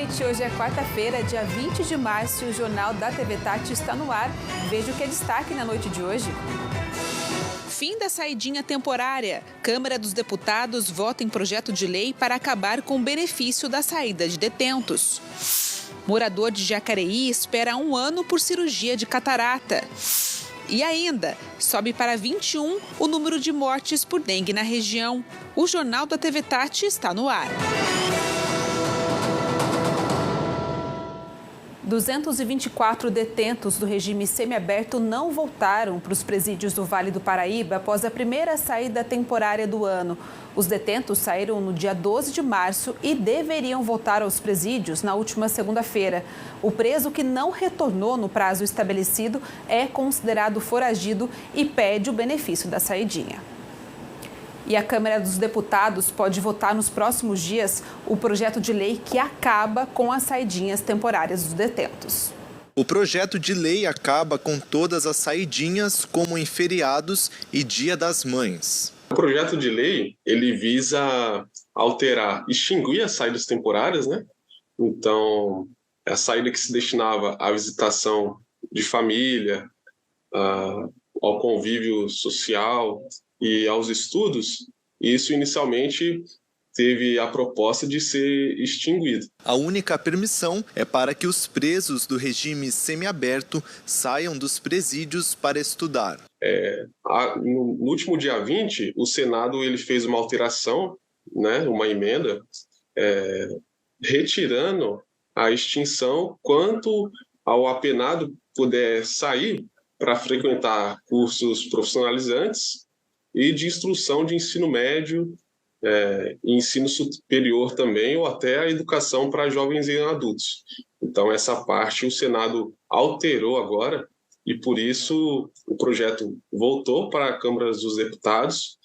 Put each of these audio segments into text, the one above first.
noite, hoje é quarta-feira, dia 20 de março, e o Jornal da TV Tati está no ar. Veja o que é destaque na noite de hoje. Fim da saidinha temporária. Câmara dos Deputados vota em projeto de lei para acabar com o benefício da saída de detentos. Morador de Jacareí espera 1 ano por cirurgia de catarata. E ainda, sobe para 21 o número de mortes por dengue na região. O Jornal da TV Tati está no ar. 224 detentos do regime semiaberto não voltaram para os presídios do Vale do Paraíba após a primeira saída temporária do ano. Os detentos saíram no dia 12 de março e deveriam voltar aos presídios na última segunda-feira. O preso que não retornou no prazo estabelecido é considerado foragido e pede o benefício da saidinha. E a Câmara dos Deputados pode votar nos próximos dias o projeto de lei que acaba com as saidinhas temporárias dos detentos. O projeto de lei acaba com todas as saidinhas, como em feriados e Dia das Mães. O projeto de lei, ele visa alterar, extinguir as saídas temporárias, né? Então, a saída que se destinava à visitação de família, ao convívio social e aos estudos, isso inicialmente teve a proposta de ser extinguido. A única permissão é para que os presos do regime semiaberto saiam dos presídios para estudar. No último dia 20, o Senado ele fez uma alteração, né, uma emenda, retirando a extinção quanto ao apenado puder sair para frequentar cursos profissionalizantes e de instrução de ensino médio, ensino superior também, ou até a educação para jovens e adultos. Então, essa parte o Senado alterou agora e, por isso, o projeto voltou para a Câmara dos Deputados,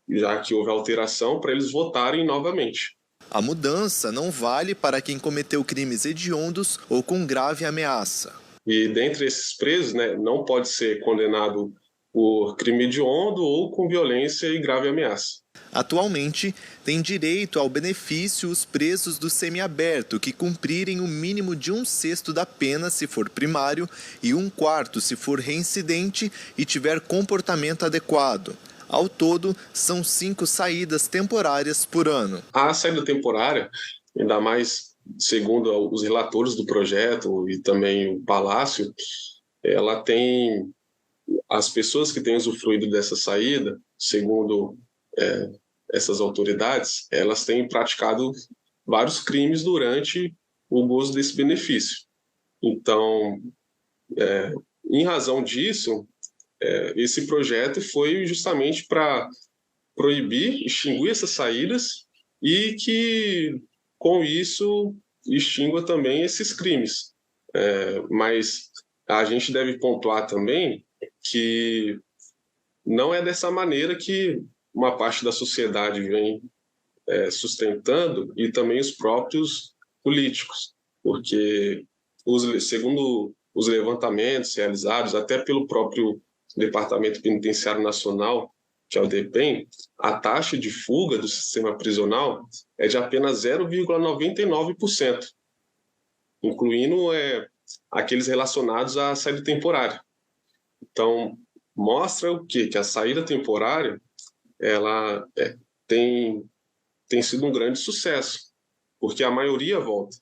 já que houve alteração, para eles votarem novamente. A mudança não vale para quem cometeu crimes hediondos ou com grave ameaça. E, dentre esses presos, né, não pode ser condenado por crime hediondo ou com violência e grave ameaça. Atualmente, tem direito ao benefício os presos do semiaberto que cumprirem o mínimo de 1/6 da pena se for primário e 1/4 se for reincidente e tiver comportamento adequado. Ao todo, são 5 saídas temporárias por ano. A saída temporária, ainda mais segundo os relatores do projeto e também o Palácio, ela tem as pessoas que têm usufruído dessa saída, segundo essas autoridades, elas têm praticado vários crimes durante o gozo desse benefício. Então, em razão disso, esse projeto foi justamente para proibir, extinguir essas saídas e que, com isso, extingua também esses crimes. Mas a gente deve pontuar também que não é dessa maneira que uma parte da sociedade vem sustentando e também os próprios políticos, porque, segundo os levantamentos realizados até pelo próprio Departamento Penitenciário Nacional, que é o DEPEN, a taxa de fuga do sistema prisional é de apenas 0,99%, incluindo aqueles relacionados à saída temporária. Então, mostra o quê? Que a saída temporária ela tem sido um grande sucesso, porque a maioria volta.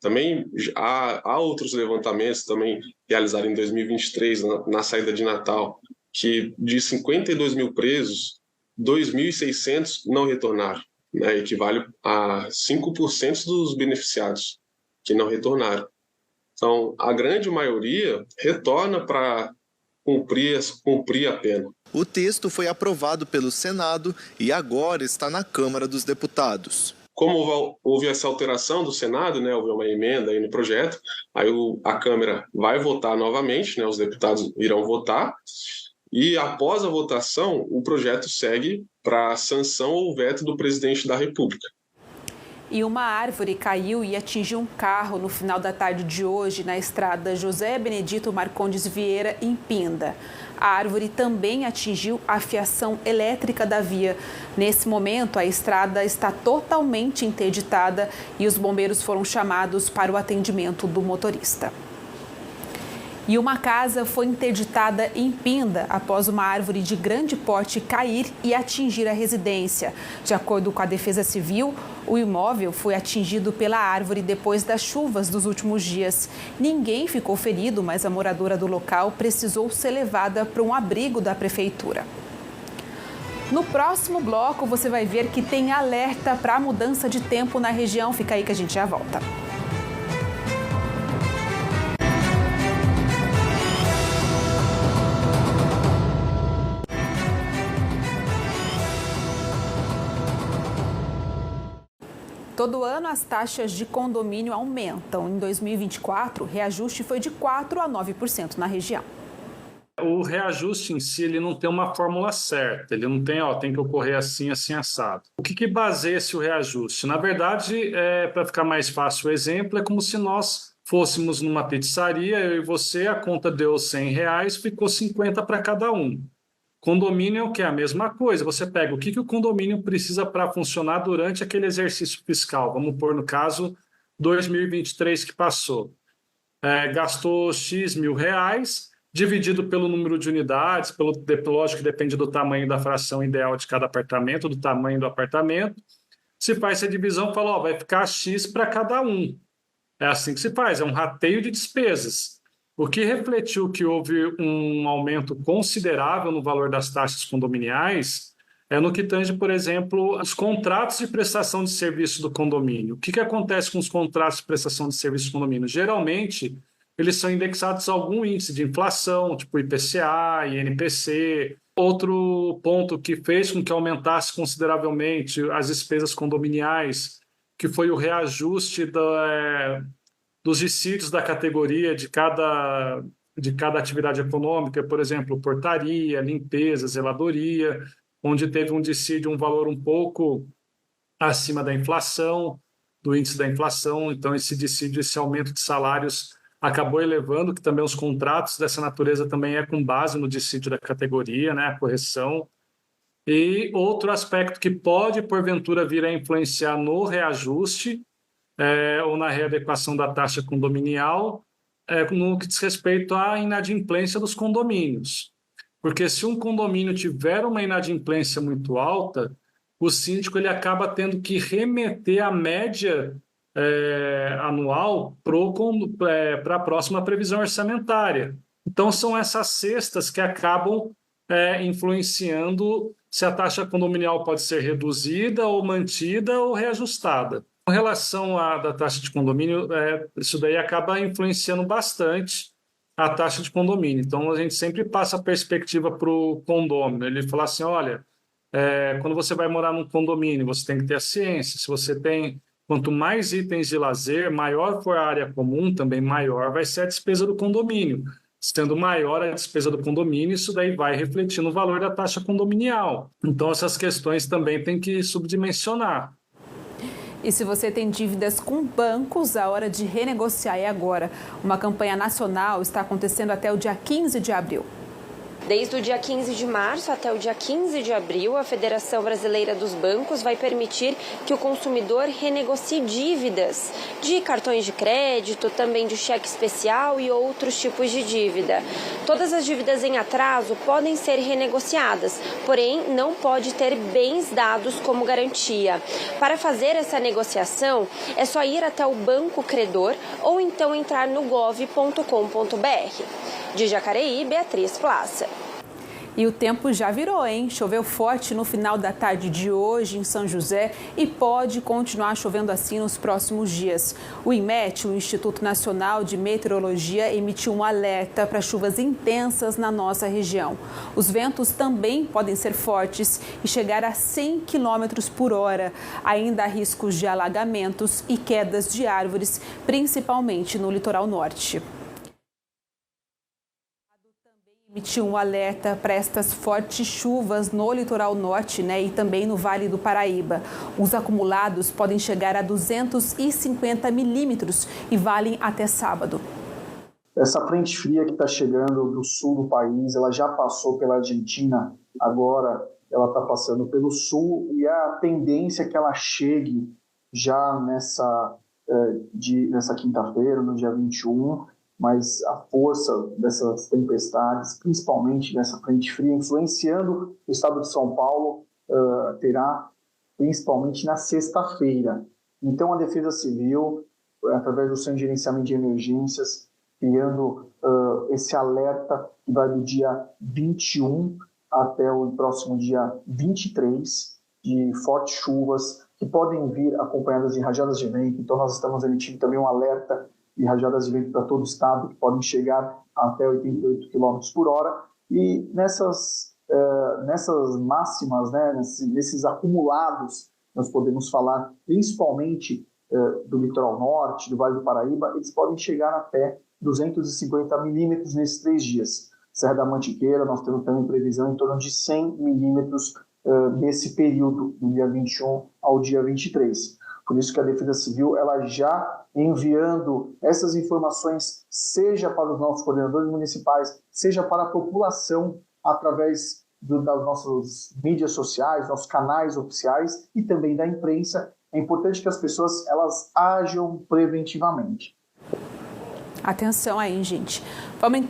Também há outros levantamentos também realizados em 2023, na saída de Natal, que de 52 mil presos, 2.600 não retornaram, né? Equivale a 5% dos beneficiados que não retornaram. Então, a grande maioria retorna para cumprir a pena. O texto foi aprovado pelo Senado e agora está na Câmara dos Deputados. Como houve essa alteração do Senado, né, houve uma emenda aí no projeto, aí a Câmara vai votar novamente, né, os deputados irão votar, e após a votação, o projeto segue para sanção ou veto do presidente da República. E uma árvore caiu e atingiu um carro no final da tarde de hoje na estrada José Benedito Marcondes Vieira, em Pinda. A árvore também atingiu a fiação elétrica da via. Nesse momento, a estrada está totalmente interditada e os bombeiros foram chamados para o atendimento do motorista. E uma casa foi interditada em Pinda após uma árvore de grande porte cair e atingir a residência. De acordo com a Defesa Civil, o imóvel foi atingido pela árvore depois das chuvas dos últimos dias. Ninguém ficou ferido, mas a moradora do local precisou ser levada para um abrigo da prefeitura. No próximo bloco, você vai ver que tem alerta para a mudança de tempo na região. Fica aí que a gente já volta. Todo ano, as taxas de condomínio aumentam. Em 2024, o reajuste foi de 4% a 9% na região. O reajuste em si, ele não tem uma fórmula certa. Ele não tem, tem que ocorrer assim, assim, assado. O que baseia esse reajuste? Na verdade, para ficar mais fácil o exemplo, é como se nós fôssemos numa pizzaria, eu e você, a conta deu R$100, ficou 50 para cada um. Condomínio é o que? A mesma coisa. Você pega o que o condomínio precisa para funcionar durante aquele exercício fiscal. Vamos pôr, no caso, 2023 que passou. Gastou X mil reais, dividido pelo número de unidades, lógico que depende do tamanho da fração ideal de cada apartamento, do tamanho do apartamento. Se faz essa divisão, fala, vai ficar X para cada um. É assim que se faz, é um rateio de despesas. O que refletiu que houve um aumento considerável no valor das taxas condominiais é no que tange, por exemplo, os contratos de prestação de serviço do condomínio. O que acontece com os contratos de prestação de serviço do condomínio? Geralmente, eles são indexados a algum índice de inflação, tipo IPCA, INPC. Outro ponto que fez com que aumentasse consideravelmente as despesas condominiais, que foi o reajuste dos dissídios da categoria de cada atividade econômica, por exemplo, portaria, limpeza, zeladoria, onde teve um dissídio, um valor um pouco acima da inflação, do índice da inflação. Então, esse dissídio, esse aumento de salários acabou elevando, que também os contratos dessa natureza também é com base no dissídio da categoria, né, a correção. E outro aspecto que pode, porventura, vir a influenciar no reajuste ou na readequação da taxa condominial, no que diz respeito à inadimplência dos condomínios. Porque se um condomínio tiver uma inadimplência muito alta, o síndico ele acaba tendo que remeter a média anual para a próxima previsão orçamentária. Então, são essas cestas que acabam influenciando se a taxa condominial pode ser reduzida ou mantida ou reajustada. Com relação à taxa de condomínio, isso daí acaba influenciando bastante a taxa de condomínio. Então, a gente sempre passa a perspectiva para o condômino. Ele fala assim, olha, quando você vai morar num condomínio, você tem que ter a ciência. Se você tem, quanto mais itens de lazer, maior for a área comum, também maior vai ser a despesa do condomínio. Sendo maior a despesa do condomínio, isso daí vai refletir no valor da taxa condominial. Então, essas questões também tem que subdimensionar. E se você tem dívidas com bancos, a hora de renegociar é agora. Uma campanha nacional está acontecendo até o dia 15 de abril. Desde o dia 15 de março até o dia 15 de abril, a Federação Brasileira dos Bancos vai permitir que o consumidor renegocie dívidas de cartões de crédito, também de cheque especial e outros tipos de dívida. Todas as dívidas em atraso podem ser renegociadas, porém não pode ter bens dados como garantia. Para fazer essa negociação, é só ir até o banco credor ou então entrar no gov.com.br. De Jacareí, Beatriz Plaça. E o tempo já virou, hein? Choveu forte no final da tarde de hoje em São José e pode continuar chovendo assim nos próximos dias. O INMET, o Instituto Nacional de Meteorologia, emitiu um alerta para chuvas intensas na nossa região. Os ventos também podem ser fortes e chegar a 100 km por hora. Ainda há riscos de alagamentos e quedas de árvores, principalmente no litoral norte. Emitiu um alerta para estas fortes chuvas no litoral norte, e também no Vale do Paraíba. Os acumulados podem chegar a 250 milímetros e valem até sábado. Essa frente fria que está chegando do sul do país, ela já passou pela Argentina, agora ela está passando pelo sul e a tendência é que ela chegue já nessa quinta-feira, no dia 21, mas a força dessas tempestades, principalmente dessa frente fria, influenciando o estado de São Paulo, terá principalmente na sexta-feira. Então, a Defesa Civil, através do Centro de Gerenciamento de Emergências, criando esse alerta que vai do dia 21 até o próximo dia 23, de fortes chuvas que podem vir acompanhadas de rajadas de vento. Então, nós estamos emitindo também um alerta de rajadas de vento para todo o estado, que podem chegar até 88 km por hora. E nessas máximas, nesses acumulados, nós podemos falar principalmente do litoral norte, do Vale do Paraíba, eles podem chegar até 250 milímetros nesses 3 dias. Serra da Mantiqueira, nós temos também previsão em torno de 100 milímetros nesse período, do dia 21 ao dia 23. Por isso que a Defesa Civil, ela já enviando essas informações, seja para os nossos coordenadores municipais, seja para a população, através das nossas mídias sociais, nossos canais oficiais e também da imprensa. É importante que as pessoas elas ajam preventivamente. Atenção aí, gente.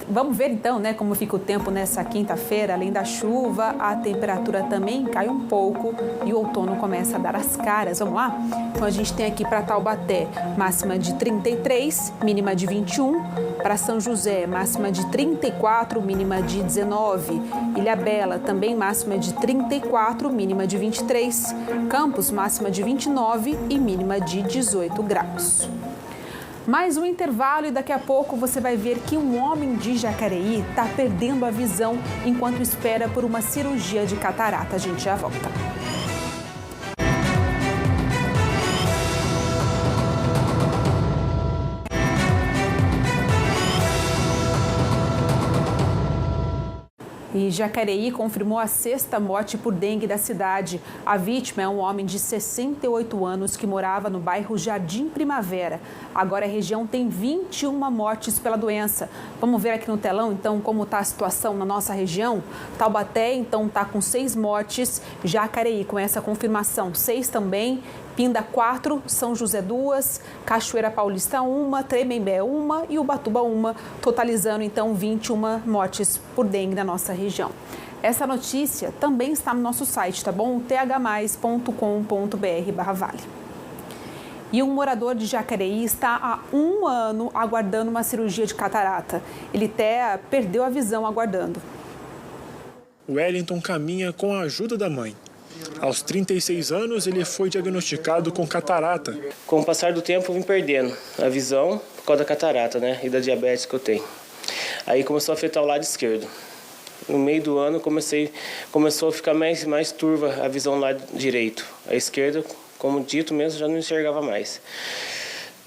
Vamos ver então, como fica o tempo nessa quinta-feira. Além da chuva, a temperatura também cai um pouco e o outono começa a dar as caras. Vamos lá? Então a gente tem aqui para Taubaté máxima de 33, mínima de 21. Para São José, máxima de 34, mínima de 19. Ilhabela, também máxima de 34, mínima de 23. Campos, máxima de 29 e mínima de 18 graus. Mais um intervalo e daqui a pouco você vai ver que um homem de Jacareí está perdendo a visão enquanto espera por uma cirurgia de catarata. A gente já volta. E Jacareí confirmou a 6ª morte por dengue da cidade. A vítima é um homem de 68 anos que morava no bairro Jardim Primavera. Agora a região tem 21 mortes pela doença. Vamos ver aqui no telão, então, como está a situação na nossa região? Taubaté, então, está com 6 mortes. Jacareí, com essa confirmação, 6 também. Pinda 4, São José 2, Cachoeira Paulista 1, Tremembé 1 e Ubatuba 1, totalizando então 21 mortes por dengue na nossa região. Essa notícia também está no nosso site, tá bom? thmais.com.br/vale. E um morador de Jacareí está há 1 ano aguardando uma cirurgia de catarata. Ele até perdeu a visão aguardando. Wellington caminha com a ajuda da mãe. Aos 36 anos, ele foi diagnosticado com catarata. Com o passar do tempo, eu vim perdendo a visão por causa da catarata, e da diabetes que eu tenho. Aí começou a afetar o lado esquerdo. No meio do ano, começou a ficar mais turva a visão do lado direito. A esquerda, como dito mesmo, já não enxergava mais.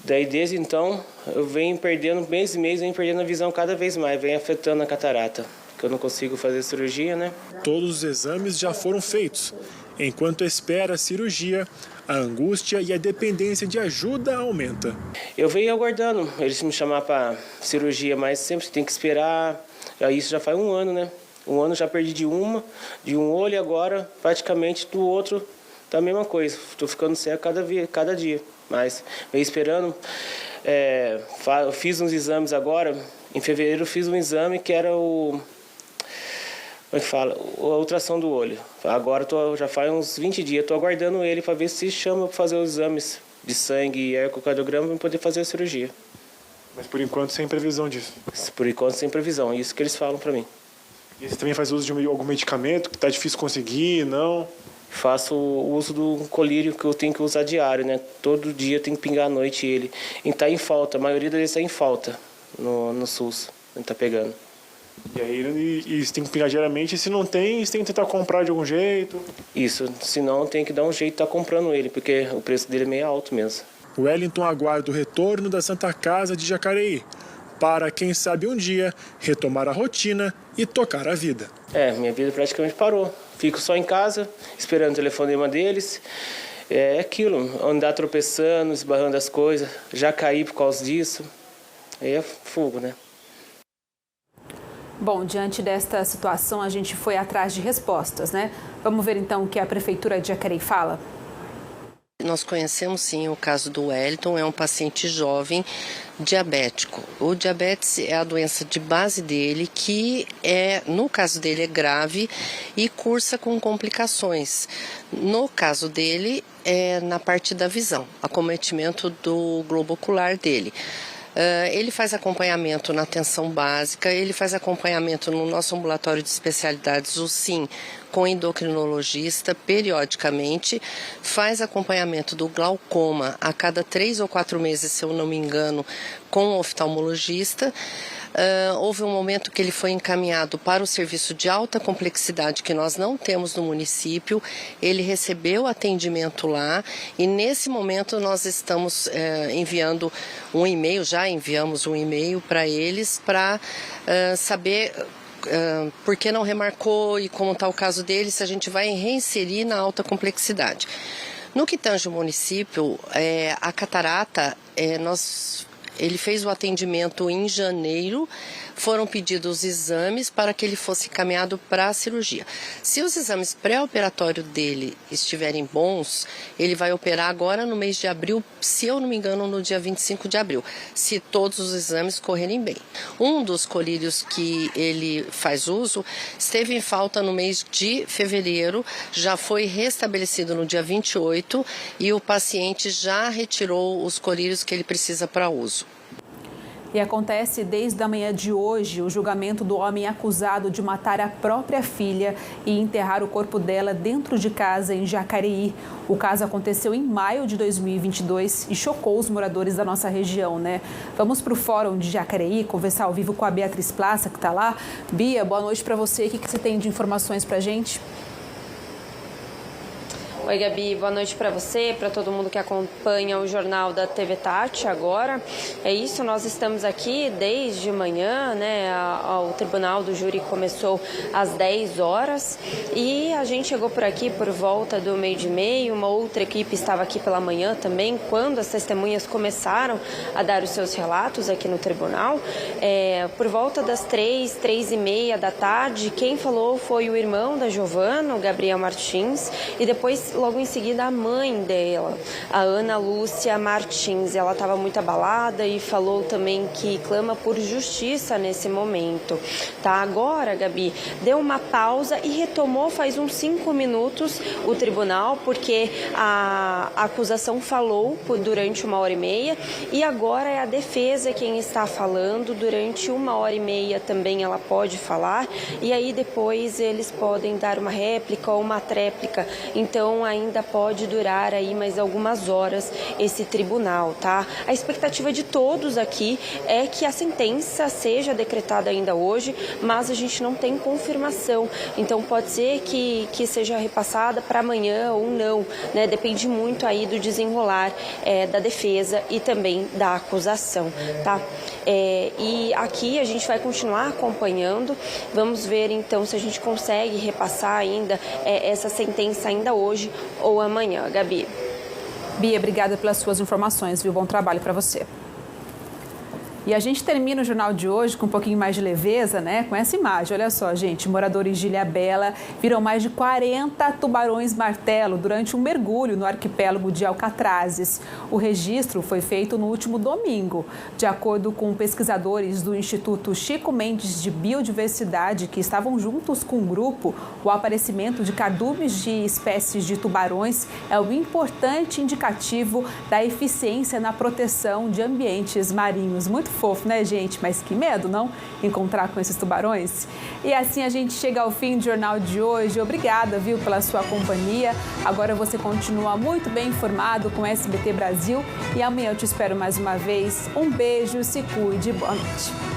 Daí, desde então, eu venho perdendo, mês e mês, perdendo a visão cada vez mais, vem afetando a catarata. Que eu não consigo fazer cirurgia, Todos os exames já foram feitos. Enquanto espera a cirurgia, a angústia e a dependência de ajuda aumenta. Eu venho aguardando eles me chamar para cirurgia, mas sempre tem que esperar. Isso já faz 1 ano, 1 ano já perdi de um olho e agora praticamente do outro tá a mesma coisa. Estou ficando cego cada dia. Mas venho esperando. Eu fiz uns exames agora. Em fevereiro eu fiz um exame que era a ultrassom do olho. Agora já faz uns 20 dias, estou aguardando ele para ver se chama para fazer os exames de sangue e ecocardiograma para poder fazer a cirurgia. Mas por enquanto sem previsão disso? Por enquanto sem previsão, é isso que eles falam para mim. E você também faz uso de algum medicamento que está difícil conseguir, não? Faço o uso do colírio que eu tenho que usar diário, Todo dia tem que pingar à noite ele. E está em falta, a maioria deles está em falta no SUS, ele está pegando. E aí você tem que pingar diariamente, e se não tem, você tem que tentar comprar de algum jeito? Isso, senão tem que dar um jeito de estar comprando ele, porque o preço dele é meio alto mesmo. Wellington aguarda o retorno da Santa Casa de Jacareí. para, quem sabe um dia, retomar a rotina e tocar a vida. Minha vida praticamente parou. Fico só em casa, esperando o telefonema deles. É aquilo, andar tropeçando, esbarrando as coisas. Já caí por causa disso. Aí é fogo, né? Bom, diante desta situação, a gente foi atrás de respostas, né? Vamos ver então o que a Prefeitura de Jacareí fala. Nós conhecemos sim o caso do Wellington, é um paciente jovem diabético. O diabetes é a doença de base dele, que no caso dele é grave e cursa com complicações. No caso dele é na parte da visão, acometimento do globo ocular dele. Ele faz acompanhamento na atenção básica, ele faz acompanhamento no nosso ambulatório de especialidades, o SIM, com endocrinologista periodicamente, faz acompanhamento do glaucoma a cada 3 ou 4 meses, se eu não me engano, com o oftalmologista. Houve um momento que ele foi encaminhado para o serviço de alta complexidade que nós não temos no município. Ele recebeu atendimento lá e nesse momento nós estamos enviando um e-mail, já enviamos um e-mail para eles para saber por que não remarcou e como está o caso dele, se a gente vai reinserir na alta complexidade. No que tange o município, a catarata, ele fez o atendimento em janeiro, foram pedidos exames para que ele fosse encaminhado para a cirurgia. Se os exames pré-operatórios dele estiverem bons, ele vai operar agora no mês de abril, se eu não me engano, no dia 25 de abril, se todos os exames correrem bem. Um dos colírios que ele faz uso esteve em falta no mês de fevereiro, já foi restabelecido no dia 28 e o paciente já retirou os colírios que ele precisa para uso. E acontece desde a manhã de hoje o julgamento do homem acusado de matar a própria filha e enterrar o corpo dela dentro de casa em Jacareí. O caso aconteceu em maio de 2022 e chocou os moradores da nossa região, né? Vamos para o Fórum de Jacareí conversar ao vivo com a Beatriz Plaça, que está lá. Bia, boa noite para você. O que você tem de informações para a gente? Oi, Gabi, boa noite para você, para todo mundo que acompanha o jornal da TV Tati agora. É isso, nós estamos aqui desde manhã, né? O tribunal do júri começou às 10 horas e a gente chegou por aqui por volta do 12h30. Uma outra equipe estava aqui pela manhã também, quando as testemunhas começaram a dar os seus relatos aqui no tribunal. Por volta das 3h30 da tarde, quem falou foi o irmão da Giovana, o Gabriel Martins, e depois logo em seguida a mãe dela, a Ana Lúcia Martins. Ela estava muito abalada e falou também que clama por justiça nesse momento. Tá? Agora, Gabi, deu uma pausa e retomou faz uns 5 minutos o tribunal, porque a acusação falou durante 1h30 e agora é a defesa quem está falando. Durante 1h30 também ela pode falar e aí depois eles podem dar uma réplica ou uma tréplica. Então ainda pode durar aí mais algumas horas esse tribunal, tá? A expectativa de todos aqui é que a sentença seja decretada ainda hoje, mas a gente não tem confirmação. Então pode ser que seja repassada para amanhã ou não, né? Depende muito aí do desenrolar da defesa e também da acusação, tá? E aqui a gente vai continuar acompanhando. Vamos ver então se a gente consegue repassar ainda essa sentença ainda hoje ou amanhã, Gabi. Bia, obrigada pelas suas informações, viu? Bom trabalho para você. E a gente termina o jornal de hoje com um pouquinho mais de leveza, né? Com essa imagem, olha só, gente. Moradores de Ilhabela viram mais de 40 tubarões martelo durante um mergulho no arquipélago de Alcatrazes. O registro foi feito no último domingo. De acordo com pesquisadores do Instituto Chico Mendes de Biodiversidade, que estavam juntos com o grupo, o aparecimento de cardumes de espécies de tubarões é um importante indicativo da eficiência na proteção de ambientes marinhos. Muito fofo, né, gente? Mas que medo, não? Encontrar com esses tubarões. E assim a gente chega ao fim do jornal de hoje. Obrigada, viu, pela sua companhia. Agora você continua muito bem informado com o SBT Brasil. E amanhã eu te espero mais uma vez. Um beijo, se cuide. Boa noite.